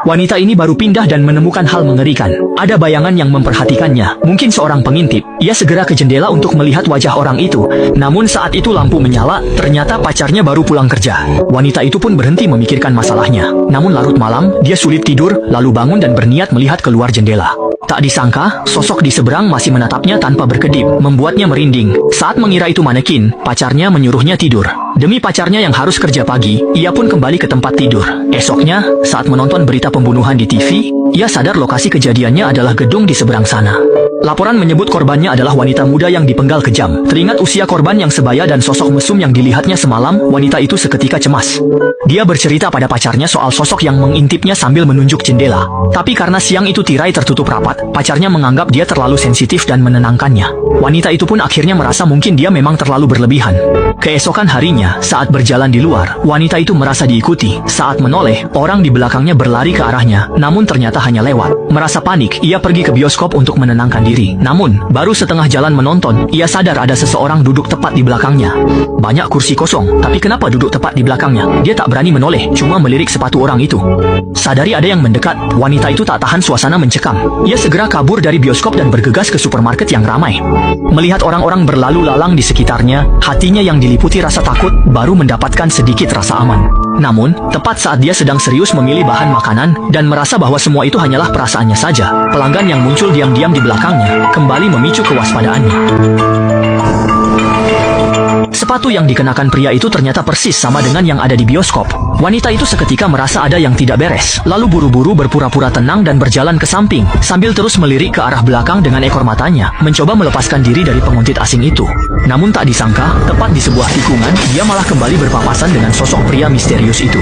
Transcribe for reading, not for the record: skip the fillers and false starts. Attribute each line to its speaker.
Speaker 1: Wanita ini baru pindah dan menemukan hal mengerikan. Ada bayangan yang memperhatikannya, mungkin seorang pengintip. Ia segera ke jendela untuk melihat wajah orang itu. Namun saat itu lampu menyala, ternyata pacarnya baru pulang kerja. Wanita itu pun berhenti memikirkan masalahnya. Namun larut malam, dia sulit tidur, lalu bangun dan berniat melihat keluar jendela. Tak disangka, sosok di seberang masih menatapnya tanpa berkedip, membuatnya merinding. Saat mengira itu manekin, pacarnya menyuruhnya tidur. Demi pacarnya yang harus kerja pagi, ia pun kembali ke tempat tidur. Esoknya, saat menonton berita pembunuhan di TV, ia sadar lokasi kejadiannya adalah gedung di seberang sana. Laporan menyebut korbannya adalah wanita muda yang dipenggal kejam. Teringat usia korban yang sebaya dan sosok mesum yang dilihatnya semalam, wanita itu seketika cemas. Dia bercerita pada pacarnya soal sosok yang mengintipnya sambil menunjuk jendela. Tapi karena siang itu tirai tertutup rapat, pacarnya menganggap dia terlalu sensitif dan menenangkannya. Wanita itu pun akhirnya merasa mungkin dia memang terlalu berlebihan. Keesokan harinya, saat berjalan di luar, wanita itu merasa diikuti. Saat menoleh, orang di belakangnya berlari ke arahnya, namun ternyata hanya lewat. Merasa panik, ia pergi ke bioskop untuk menenangkan diri. Namun, baru setengah jalan menonton, ia sadar ada seseorang duduk tepat di belakangnya. Banyak kursi kosong, tapi kenapa duduk tepat di belakangnya? Dia tak berani menoleh, cuma melirik sepatu orang itu. Sadari ada yang mendekat, wanita itu tak tahan suasana mencekam. Ia segera kabur dari bioskop dan bergegas ke supermarket yang ramai. Melihat orang-orang berlalu lalang di sekitarnya, hatinya yang diliputi rasa takut, baru mendapatkan sedikit rasa aman. Namun, tepat saat dia sedang serius memilih bahan makanan, dan merasa bahwa semua itu hanyalah perasaannya saja, pelanggan yang muncul diam-diam di belakangnya, kembali memicu kewaspadaannya. Sepatu yang dikenakan pria itu ternyata persis sama dengan yang ada di bioskop. Wanita itu seketika merasa ada yang tidak beres, lalu buru-buru berpura-pura tenang dan berjalan ke samping, sambil terus melirik ke arah belakang dengan ekor matanya, mencoba melepaskan diri dari penguntit asing itu. Namun tak disangka, tepat di sebuah tikungan, dia malah kembali berpapasan dengan sosok pria misterius itu.